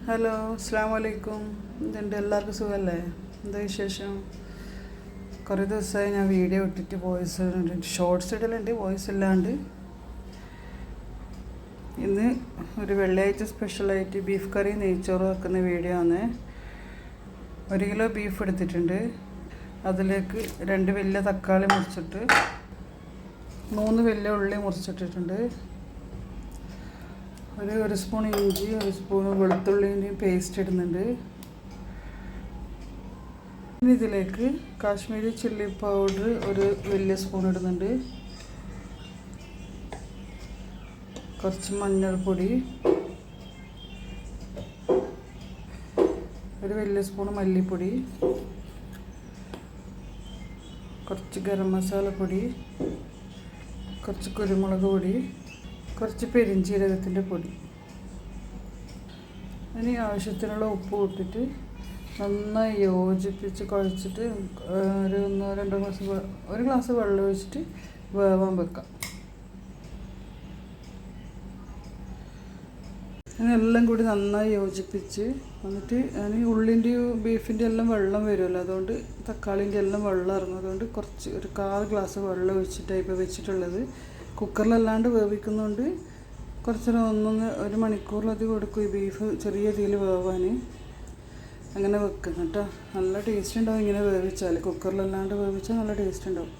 Hello, അസ്സാം വലൈക്കും. ഇതുണ്ട്, എല്ലാവർക്കും സുഖമല്ലേ? എന്താ വിശേഷം? കുറേ ദിവസമായി ഞാൻ വീഡിയോ ഇട്ടിട്ട് വോയിസ് ഷോർട്സ് ഇടലുണ്ട്, വോയിസ് ഇല്ലാണ്ട്. ഇന്ന് ഒരു വെള്ളിയാഴ്ച സ്പെഷ്യലായിട്ട് ബീഫ് കറി നെയ്ച്ചോറ് വെക്കുന്ന വീഡിയോ ആണ്. 1 കിലോ ബീഫ് എടുത്തിട്ടുണ്ട്. അതിലേക്ക് 2 വലിയ തക്കാളി മുറിച്ചിട്ട് 3 വലിയ ഉള്ളി മുറിച്ചിട്ടിട്ടുണ്ട്. ഒരു സ്പൂൺ ഇഞ്ചി, 1 സ്പൂൺ വെളുത്തുള്ളിൻ്റെയും പേസ്റ്റ് ഇടുന്നുണ്ട്. ഇതിലേക്ക് കാശ്മീരി ചില്ലി പൗഡർ 1 വലിയ സ്പൂൺ ഇടുന്നുണ്ട്. കുറച്ച് മഞ്ഞൾപ്പൊടി, 1 വലിയ സ്പൂൺ മല്ലിപ്പൊടി, കുറച്ച് ഗരം മസാലപ്പൊടി, കുറച്ച് കുരുമുളക് പൊടി, കുറച്ച് പെരിഞ്ജീരകത്തിൻ്റെ പൊടി. ഇനി ആവശ്യത്തിനുള്ള ഉപ്പ് ഇട്ടിട്ട് നന്നായി യോജിപ്പിച്ച് കുഴച്ചിട്ട് ഒരു 1-2 ഗ്ലാസ് 1 ഗ്ലാസ് വെള്ളം ഒഴിച്ചിട്ട് വേവാൻ വെക്കാം. എല്ലാം കൂടി നന്നായി യോജിപ്പിച്ച് എന്നിട്ട് അതിന് ഉള്ളിൻ്റെയും ബീഫിൻ്റെ എല്ലാം വെള്ളം വരുമല്ലോ, അതുകൊണ്ട് തക്കാളിൻ്റെ എല്ലാം വെള്ളം ഇറങ്ങുന്നതുകൊണ്ട് കുറച്ച് ഒരു 1/4 ഗ്ലാസ് വെള്ളം ഒഴിച്ചിട്ടാണ് ഇപ്പോൾ വെച്ചിട്ടുള്ളത്. കുക്കറിലല്ലാണ്ട് വേവിക്കുന്നതുകൊണ്ട് കുറച്ച് 1 മണിക്കൂറിലധികം കൊടുക്കും ഈ ബീഫ് ചെറിയ തീയിൽ വേവാൻ. അങ്ങനെ വെക്കണം കേട്ടോ. നല്ല ടേസ്റ്റ് ഉണ്ടാവും ഇങ്ങനെ വേവിച്ചാൽ. കുക്കറിലല്ലാണ്ട് വേവിച്ചാൽ നല്ല ടേസ്റ്റ് ഉണ്ടാവും.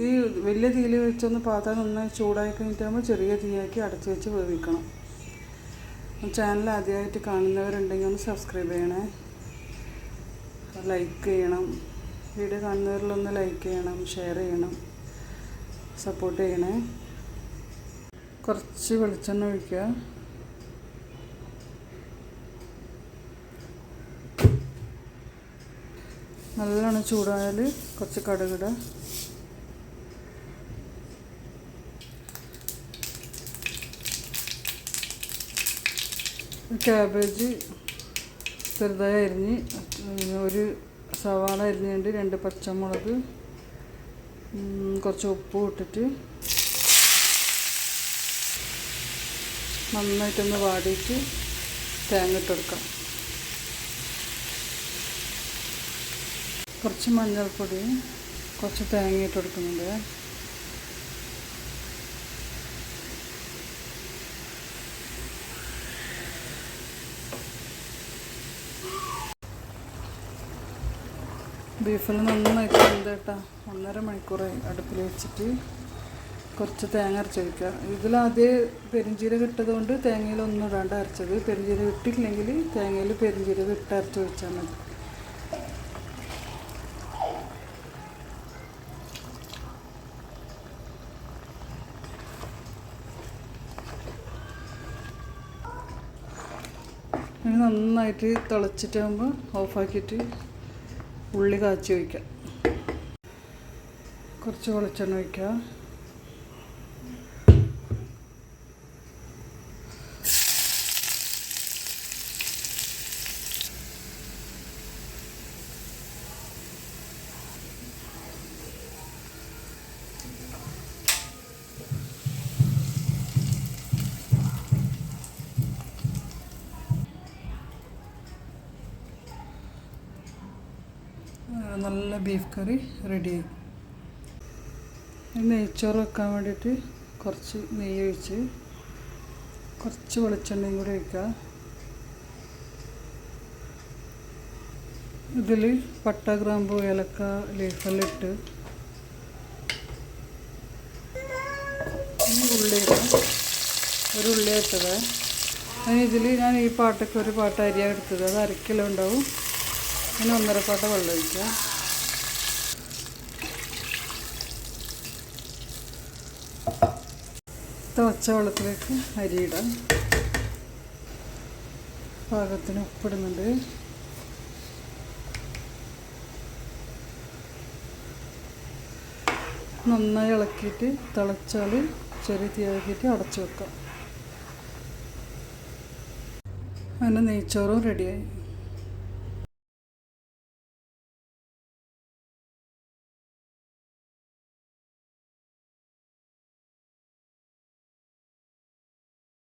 ഈ വലിയ തീയിൽ വെച്ചൊന്ന് പാത്രം നന്നായി ചൂടായി കഴിഞ്ഞിട്ടാകുമ്പോൾ ചെറിയ തീയാക്കി അടച്ച് വെച്ച് വേവിക്കണം. ചാനൽ ആദ്യമായിട്ട് കാണുന്നവരുണ്ടെങ്കിൽ ഒന്ന് സബ്സ്ക്രൈബ് ചെയ്യണേ, ലൈക്ക് ചെയ്യണം. വീഡിയോ കാണുന്നവരിലൊന്ന് ലൈക്ക് ചെയ്യണം, ഷെയർ ചെയ്യണം, സപ്പോർട്ട് ചെയ്യണേ. കുറച്ച് വെളിച്ചെണ്ണ ഒഴിക്കുക. നല്ലോണം ചൂടായാൽ കുറച്ച് കടുകിടുക. ക്യാബേജ് ചെറുതായി അരിഞ്ഞ്, 1 സവാള അരിഞ്ഞുകൊണ്ട് 2 പച്ചമുളക്, കുറച്ച് ഉപ്പ് ഇട്ടിട്ട് നന്നായിട്ടൊന്ന് വാടിയിട്ട് തേങ്ങ ഇട്ടെടുക്കാം. കുറച്ച് മഞ്ഞൾപ്പൊടി, കുറച്ച് തേങ്ങ ഇട്ടെടുക്കുന്നുണ്ട്. ബീഫിൽ നന്നായിട്ട് വെന്തേട്ടാ. 1.5 മണിക്കൂറായി അടുപ്പിൽ വെച്ചിട്ട്. കുറച്ച് തേങ്ങ അരച്ച് വയ്ക്കുക. ഇതിലാദ്യം പെരിഞ്ജീരകം ഇട്ടതുകൊണ്ട് തേങ്ങയിലൊന്നും ഇടാണ്ട് അരച്ചത്. പെരിഞ്ജീരകം ഇട്ടിട്ടില്ലെങ്കിൽ തേങ്ങയിൽ പെരിഞ്ജീരകം ഇട്ട് അരച്ച് വെച്ചാൽ മതി. ഇനി നന്നായിട്ട് തിളച്ചിട്ടാകുമ്പോൾ ഓഫാക്കിയിട്ട് ഉള്ളി കാച്ചി വയ്ക്കുക. കുറച്ച് വെളിച്ചെണ്ണ ഒഴിക്കുക. നല്ല ബീഫ് കറി റെഡിയായി. നെയ്ച്ചോറ് വെക്കാൻ വേണ്ടിയിട്ട് കുറച്ച് നെയ്യ് ഒഴിച്ച് കുറച്ച് വെളിച്ചെണ്ണയും കൂടി ഒഴിക്കുക. ഇതിൽ പട്ട, ഗ്രാമ്പു, ഏലക്ക, ലീഫെല്ലാം ഇട്ട് ഉള്ളി ഇടാം. 1 ഉള്ളി ഇട്ടത്. ഇതിൽ ഞാൻ ഈ പാട്ടൊക്കെ 1 പാട്ട അരിയാണ് എടുത്തത്. അത് 1/2 കിലോ ഉണ്ടാവും. പിന്നെ 1.5 പാട്ട വെള്ളം ഒഴിക്കുക. തിളച്ച വെള്ളത്തിലേക്ക് അരിയിടാം. പാകത്തിന് ഉപ്പിടുന്നുണ്ട്. നന്നായി ഇളക്കിയിട്ട് തിളച്ചാൽ ചെറിയ തീയാക്കിയിട്ട് അടച്ചു വെക്കാം. അങ്ങനെ നെയ്ച്ചോറും റെഡിയായി.